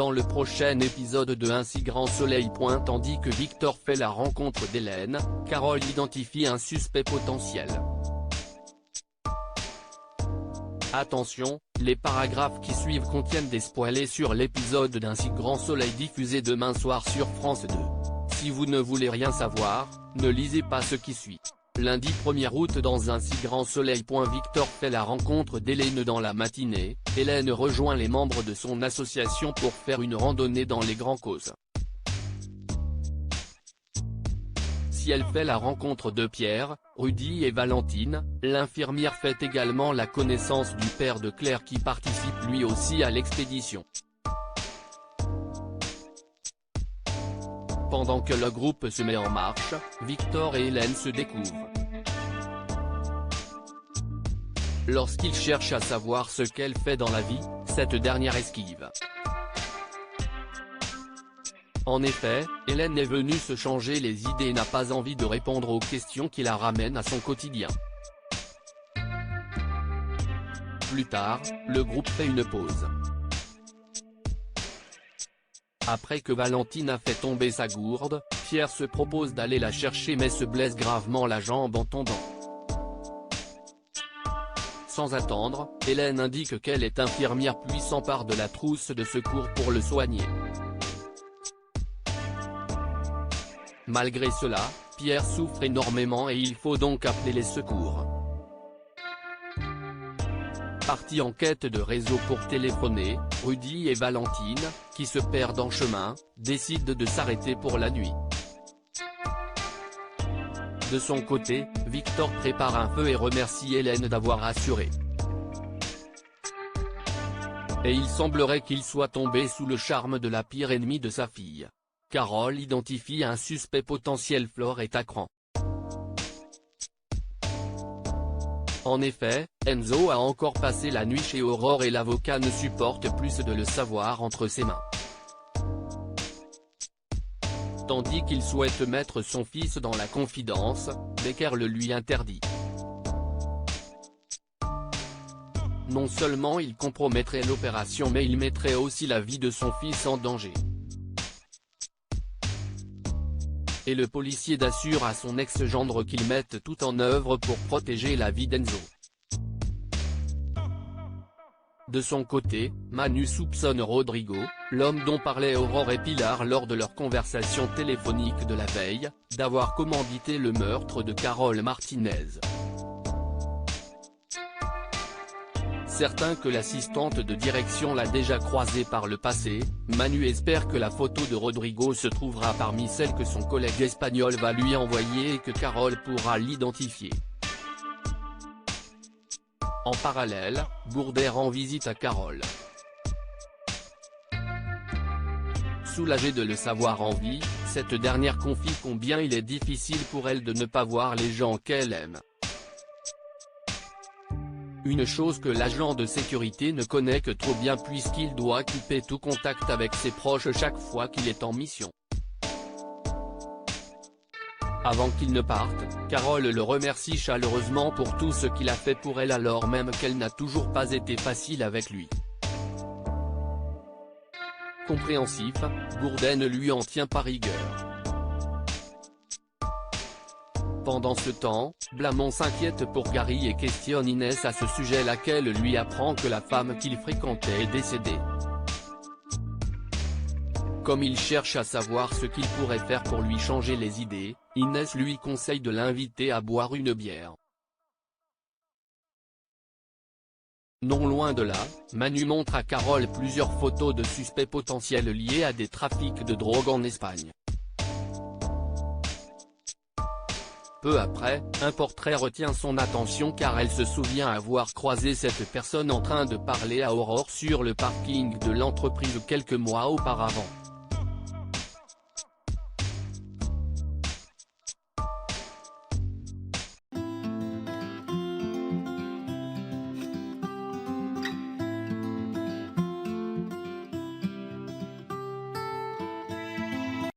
Dans le prochain épisode de Un si grand soleil. Tandis que Victor fait la rencontre d'Hélène, Carole identifie un suspect potentiel. Attention, les paragraphes qui suivent contiennent des spoilers sur l'épisode d'Un si grand soleil diffusé demain soir sur France 2. Si vous ne voulez rien savoir, ne lisez pas ce qui suit. Lundi 1er août dans Un si grand soleil. Victor fait la rencontre d'Hélène dans la matinée. Hélène rejoint les membres de son association pour faire une randonnée dans les Grands Causes. Si elle fait la rencontre de Pierre, Rudy et Valentine, l'infirmière fait également la connaissance du père de Claire qui participe lui aussi à l'expédition. Pendant que le groupe se met en marche, Victor et Hélène se découvrent. Lorsqu'il cherche à savoir ce qu'elle fait dans la vie, cette dernière esquive. En effet, Hélène est venue se changer les idées et n'a pas envie de répondre aux questions qui la ramènent à son quotidien. Plus tard, le groupe fait une pause. Après que Valentine a fait tomber sa gourde, Pierre se propose d'aller la chercher mais se blesse gravement la jambe en tombant. Sans attendre, Hélène indique qu'elle est infirmière puis s'empare de la trousse de secours pour le soigner. Malgré cela, Pierre souffre énormément et il faut donc appeler les secours. Partis en quête de réseau pour téléphoner, Rudy et Valentine, qui se perdent en chemin, décident de s'arrêter pour la nuit. De son côté, Victor prépare un feu et remercie Hélène d'avoir assuré. Et il semblerait qu'il soit tombé sous le charme de la pire ennemie de sa fille. Carole identifie un suspect potentiel. Flore est à cran. En effet, Enzo a encore passé la nuit chez Aurore et l'avocat ne supporte plus de le savoir entre ses mains. Tandis qu'il souhaite mettre son fils dans la confidence, Becker le lui interdit. Non seulement il compromettrait l'opération mais il mettrait aussi la vie de son fils en danger. Et le policier assure à son ex-gendre qu'il mette tout en œuvre pour protéger la vie d'Enzo. De son côté, Manu soupçonne Rodrigo, l'homme dont parlaient Aurore et Pilar lors de leur conversation téléphonique de la veille, d'avoir commandité le meurtre de Carole Martinez. Certain que l'assistante de direction l'a déjà croisé par le passé, Manu espère que la photo de Rodrigo se trouvera parmi celles que son collègue espagnol va lui envoyer et que Carole pourra l'identifier. En parallèle, Bourdet rend visite à Carole. Soulagée de le savoir en vie, cette dernière confie combien il est difficile pour elle de ne pas voir les gens qu'elle aime. Une chose que l'agent de sécurité ne connaît que trop bien puisqu'il doit couper tout contact avec ses proches chaque fois qu'il est en mission. Avant qu'il ne parte, Carole le remercie chaleureusement pour tout ce qu'il a fait pour elle alors même qu'elle n'a toujours pas été facile avec lui. Compréhensif, Bourdet ne lui en tient pas rigueur. Pendant ce temps, Blamont s'inquiète pour Gary et questionne Inès à ce sujet laquelle lui apprend que la femme qu'il fréquentait est décédée. Comme il cherche à savoir ce qu'il pourrait faire pour lui changer les idées, Inès lui conseille de l'inviter à boire une bière. Non loin de là, Manu montre à Carole plusieurs photos de suspects potentiels liés à des trafics de drogue en Espagne. Peu après, un portrait retient son attention car elle se souvient avoir croisé cette personne en train de parler à Aurore sur le parking de l'entreprise quelques mois auparavant.